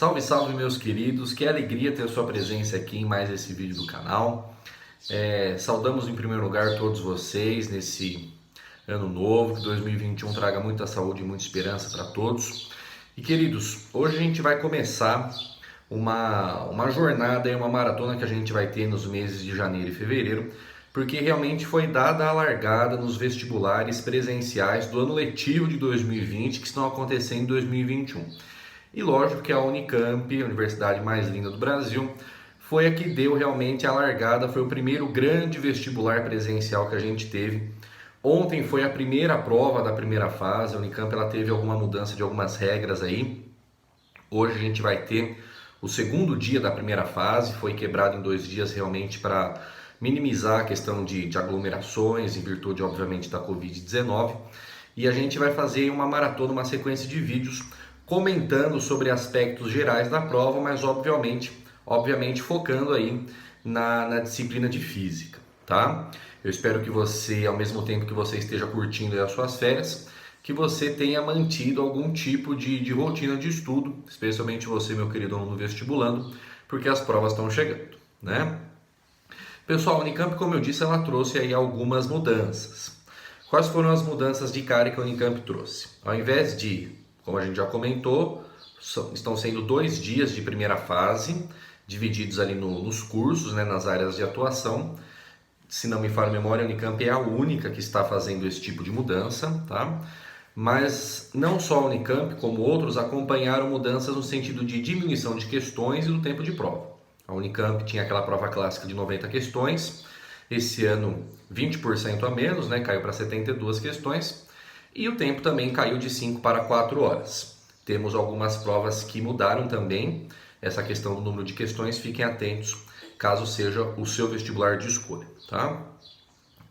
Salve, salve meus queridos, que alegria ter a sua presença aqui em mais esse vídeo do canal. Saudamos em primeiro lugar todos vocês nesse ano novo, que 2021 traga muita saúde e muita esperança para todos. E queridos, hoje a gente vai começar uma jornada e uma maratona que a gente vai ter nos meses de janeiro e fevereiro, porque realmente foi dada a largada nos vestibulares presenciais do ano letivo de 2020 que estão acontecendo em 2021. E lógico que a Unicamp, a universidade mais linda do Brasil, foi a que deu realmente a largada, foi o primeiro grande vestibular presencial que a gente teve. Ontem foi a primeira prova da primeira fase, a Unicamp ela teve alguma mudança de algumas regras aí. Hoje a gente vai ter o segundo dia da primeira fase, foi quebrado em 2 dias realmente para minimizar a questão de aglomerações, em virtude obviamente da Covid-19. E a gente vai fazer uma maratona, uma sequência de vídeos comentando sobre aspectos gerais da prova, mas obviamente focando aí na disciplina de física, tá? Eu espero que você, ao mesmo tempo que você esteja curtindo as suas férias, que você tenha mantido algum tipo de rotina de estudo, especialmente você, meu querido aluno vestibulando, porque as provas estão chegando, né? Pessoal, a Unicamp, como eu disse, ela trouxe aí algumas mudanças. Quais foram as mudanças de cara que a Unicamp trouxe? Ao invés de, como a gente já comentou, estão sendo 2 dias de primeira fase, divididos ali nos cursos, né, nas áreas de atuação. Se não me falha a memória, a Unicamp é a única que está fazendo esse tipo de mudança, tá? Mas não só a Unicamp, como outros acompanharam mudanças no sentido de diminuição de questões e do tempo de prova. A Unicamp tinha aquela prova clássica de 90 questões, esse ano 20% a menos, né, caiu para 72 questões, e o tempo também caiu de 5 para 4 horas. Temos algumas provas que mudaram também essa questão do número de questões, fiquem atentos caso seja o seu vestibular de escolha, tá?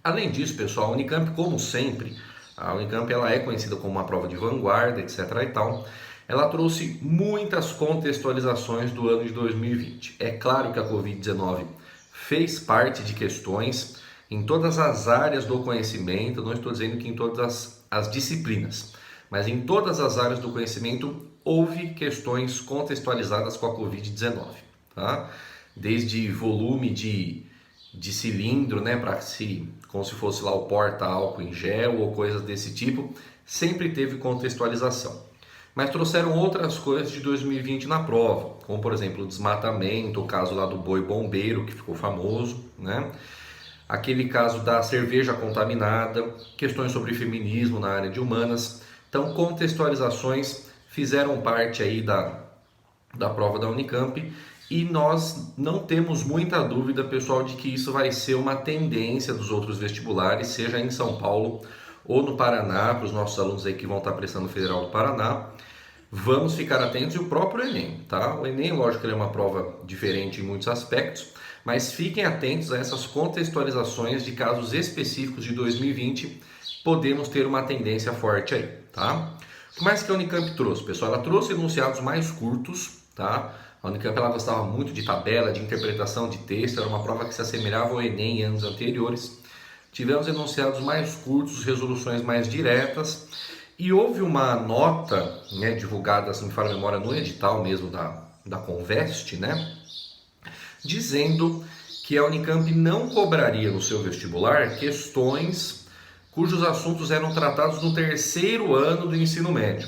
Além disso, pessoal, a Unicamp, como sempre, a Unicamp ela é conhecida como uma prova de vanguarda, etc. e tal. Ela trouxe muitas contextualizações do ano de 2020. É claro que a Covid-19 fez parte de questões em todas as áreas do conhecimento, não estou dizendo que em todas as disciplinas, mas em todas as áreas do conhecimento houve questões contextualizadas com a Covid-19, tá? Desde volume de cilindro, né, como se fosse lá o porta-álcool em gel ou coisas desse tipo, sempre teve contextualização. Mas trouxeram outras coisas de 2020 na prova, como por exemplo o desmatamento, o caso lá do boi bombeiro que ficou famoso, né? Aquele caso da cerveja contaminada, questões sobre feminismo na área de humanas. Então, contextualizações fizeram parte aí da prova da Unicamp e nós não temos muita dúvida, pessoal, de que isso vai ser uma tendência dos outros vestibulares, seja em São Paulo ou no Paraná, para os nossos alunos aí que vão estar prestando o Federal do Paraná. Vamos ficar atentos, e o próprio Enem, tá? O Enem, lógico que ele é uma prova diferente em muitos aspectos, mas fiquem atentos a essas contextualizações de casos específicos de 2020, podemos ter uma tendência forte aí, tá? O que mais que a Unicamp trouxe, pessoal? Ela trouxe enunciados mais curtos, tá? A Unicamp ela gostava muito de tabela, de interpretação de texto, era uma prova que se assemelhava ao Enem em anos anteriores. Tivemos enunciados mais curtos, resoluções mais diretas, e houve uma nota, né, divulgada, se me falha a memória, no edital mesmo da Conveste, né, dizendo que a Unicamp não cobraria no seu vestibular questões cujos assuntos eram tratados no 3º ano do ensino médio.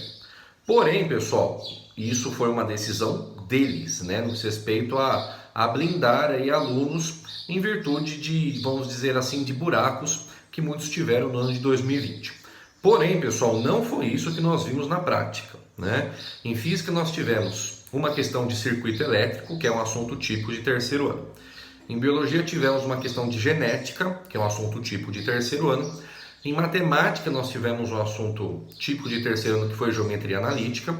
Porém, pessoal, isso foi uma decisão deles, né, no que diz respeito a blindar aí alunos em virtude de, vamos dizer assim, de buracos que muitos tiveram no ano de 2020. Porém, pessoal, não foi isso que nós vimos na prática, né? Em física nós tivemos uma questão de circuito elétrico, que é um assunto típico de 3º ano. Em biologia tivemos uma questão de genética, que é um assunto típico de 3º ano. Em matemática nós tivemos um assunto típico de 3º ano, que foi geometria analítica.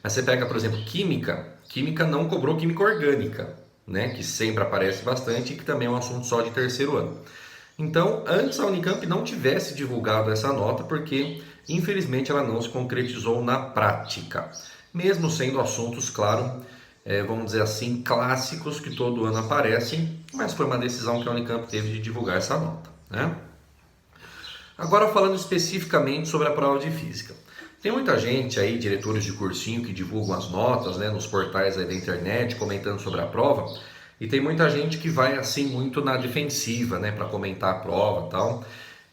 Mas você pega, por exemplo, química não cobrou química orgânica, né? Que sempre aparece bastante e que também é um assunto só de 3º ano. Então, antes a Unicamp não tivesse divulgado essa nota porque, infelizmente, ela não se concretizou na prática. Mesmo sendo assuntos, claro, vamos dizer assim, clássicos que todo ano aparecem, mas foi uma decisão que a Unicamp teve de divulgar essa nota, né? Agora falando especificamente sobre a prova de física. Tem muita gente aí, diretores de cursinho, que divulgam as notas, né, nos portais aí da internet, comentando sobre a prova. E tem muita gente que vai assim muito na defensiva, né, para comentar a prova e tal.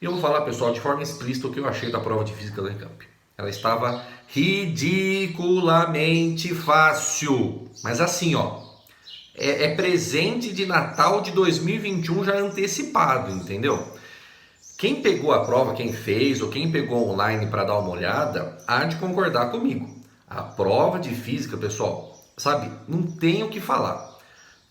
E eu vou falar, pessoal, de forma explícita o que eu achei da prova de física da Unicamp. Ela estava ridiculamente fácil. Mas assim, ó, é presente de Natal de 2021 já antecipado, entendeu? Quem pegou a prova, quem fez ou quem pegou online para dar uma olhada, há de concordar comigo. A prova de física, pessoal, sabe, não tem o que falar.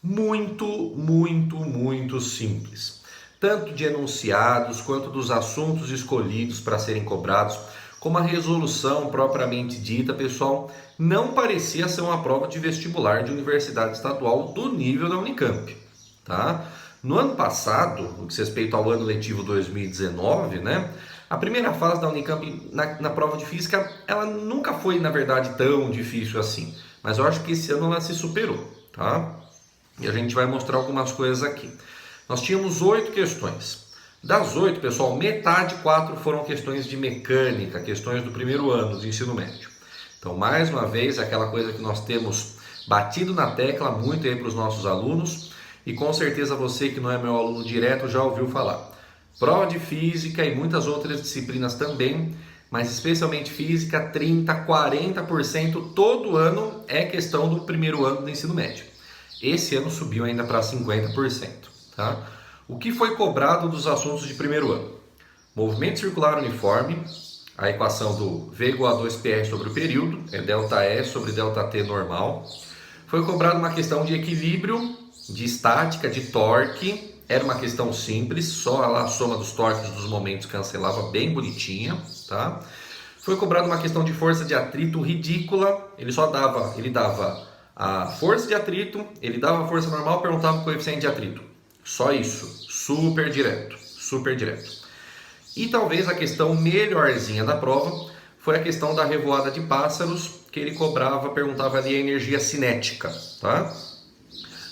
Muito, muito, muito simples. Tanto de enunciados quanto dos assuntos escolhidos para serem cobrados, como a resolução propriamente dita, pessoal, não parecia ser uma prova de vestibular de universidade estadual do nível da Unicamp, tá? No ano passado, no que diz respeito ao ano letivo 2019, né? A primeira fase da Unicamp na prova de física, ela nunca foi, na verdade, tão difícil assim. Mas eu acho que esse ano ela se superou, tá? E a gente vai mostrar algumas coisas aqui. Nós tínhamos 8 questões. Das 8, pessoal, metade, 4 foram questões de mecânica, questões do primeiro ano do ensino médio. Então, mais uma vez, aquela coisa que nós temos batido na tecla muito aí para os nossos alunos, e com certeza você que não é meu aluno direto já ouviu falar. Prova de física e muitas outras disciplinas também, mas especialmente física, 30%, 40% todo ano é questão do primeiro ano do ensino médio. Esse ano subiu ainda para 50%. Tá? O que foi cobrado dos assuntos de primeiro ano? Movimento circular uniforme, a equação do V igual a 2πr sobre o período, é ΔE sobre ΔT normal. Foi cobrado uma questão de equilíbrio, de estática, de torque. Era uma questão simples, só a soma dos torques dos momentos cancelava, bem bonitinha. Tá? Foi cobrado uma questão de força de atrito ridícula, ele dava a força de atrito, ele dava a força normal, perguntava o coeficiente de atrito. Só isso, super direto, super direto. E talvez a questão melhorzinha da prova foi a questão da revoada de pássaros, que ele perguntava ali a energia cinética, tá?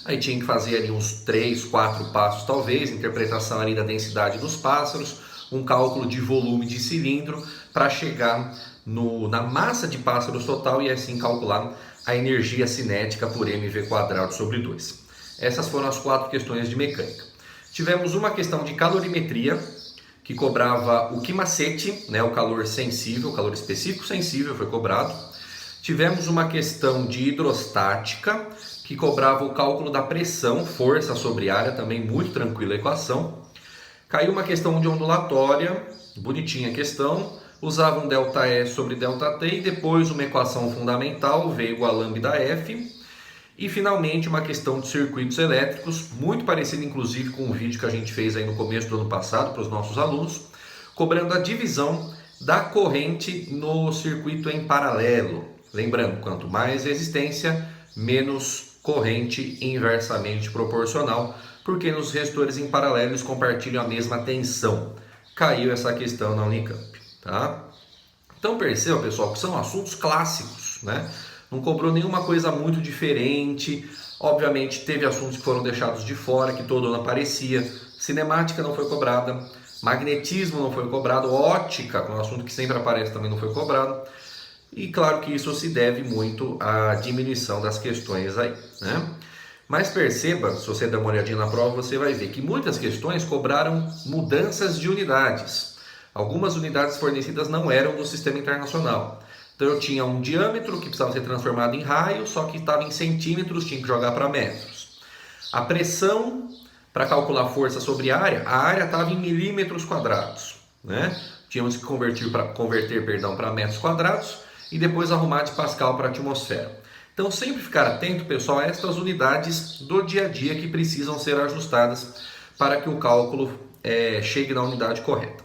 Aí tinha que fazer ali uns 3, 4 passos talvez, interpretação ali da densidade dos pássaros, um cálculo de volume de cilindro para chegar na massa de pássaros total e assim calcular a energia cinética por mv² sobre 2. Essas foram as 4 questões de mecânica. Tivemos uma questão de calorimetria, que cobrava o quimacete, né, o calor sensível, o calor específico sensível foi cobrado. Tivemos uma questão de hidrostática, que cobrava o cálculo da pressão, força sobre área, também muito tranquila a equação. Caiu uma questão de ondulatória, bonitinha a questão, usava um ΔE sobre ΔT e depois uma equação fundamental, V igual a lambda_f. E finalmente uma questão de circuitos elétricos, muito parecida inclusive com o vídeo que a gente fez aí no começo do ano passado para os nossos alunos, cobrando a divisão da corrente no circuito em paralelo. Lembrando, quanto mais resistência, menos corrente inversamente proporcional, porque nos resistores em paralelo eles compartilham a mesma tensão. Caiu essa questão na Unicamp, tá? Então perceba, pessoal, que são assuntos clássicos, né? Não cobrou nenhuma coisa muito diferente. Obviamente teve assuntos que foram deixados de fora, que todo ano aparecia. Cinemática não foi cobrada, magnetismo não foi cobrado, ótica, que é um assunto que sempre aparece, também não foi cobrado. E claro que isso se deve muito à diminuição das questões aí, né? Mas perceba, se você der uma olhadinha na prova, você vai ver que muitas questões cobraram mudanças de unidades. Algumas unidades fornecidas não eram do sistema internacional. Então eu tinha um diâmetro que precisava ser transformado em raio, só que estava em centímetros, tinha que jogar para metros. A pressão, para calcular força sobre a área estava em milímetros quadrados, né? Tínhamos que converter para metros quadrados e depois arrumar de Pascal para a atmosfera. Então sempre ficar atento, pessoal, a estas unidades do dia a dia que precisam ser ajustadas para que o cálculo chegue na unidade correta.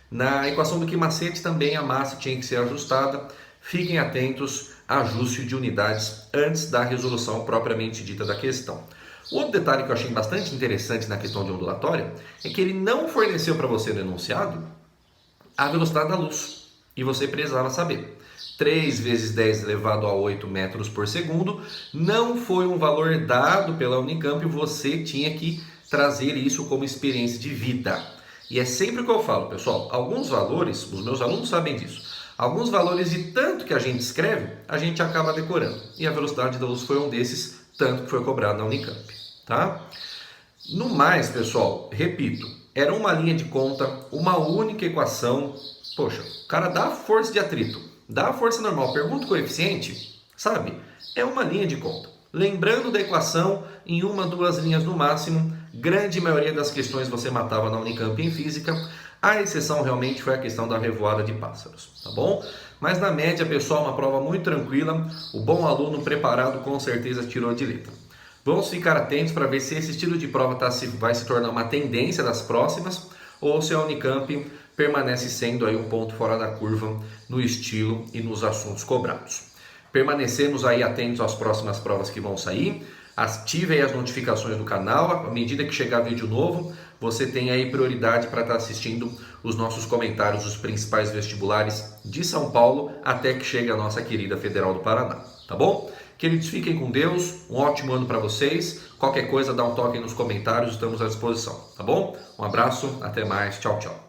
Na equação do quimacete também a massa tinha que ser ajustada. Fiquem atentos a ajuste de unidades antes da resolução propriamente dita da questão. Outro detalhe que eu achei bastante interessante na questão de ondulatória é que ele não forneceu para você no enunciado a velocidade da luz. E você precisava saber. 3 vezes 10 elevado a 8 metros por segundo não foi um valor dado pela Unicamp, você tinha que trazer isso como experiência de vida. E é sempre o que eu falo, pessoal, alguns valores, os meus alunos sabem disso, Alguns valores de tanto que a gente escreve, a gente acaba decorando. E a velocidade da luz foi um desses, tanto que foi cobrado na Unicamp, tá? No mais, pessoal, repito, era uma linha de conta, uma única equação. Poxa, o cara dá força de atrito, dá força normal, pergunta o coeficiente, sabe? É uma linha de conta. Lembrando da equação, em uma, duas linhas no máximo, grande maioria das questões você matava na Unicamp em física, a exceção realmente foi a questão da revoada de pássaros, tá bom? Mas na média, pessoal, uma prova muito tranquila, o bom aluno preparado com certeza tirou de letra. Vamos ficar atentos para ver se esse estilo de prova vai se tornar uma tendência das próximas ou se a Unicamp permanece sendo aí um ponto fora da curva no estilo e nos assuntos cobrados. Permanecemos aí atentos às próximas provas que vão sair. Ative aí as notificações do canal. À medida que chegar vídeo novo, você tem aí prioridade para estar assistindo os nossos comentários dos principais vestibulares de São Paulo até que chegue a nossa querida Federal do Paraná, tá bom? Queridos, fiquem com Deus, um ótimo ano para vocês. Qualquer coisa, dá um toque nos comentários, estamos à disposição, tá bom? Um abraço, até mais, tchau, tchau.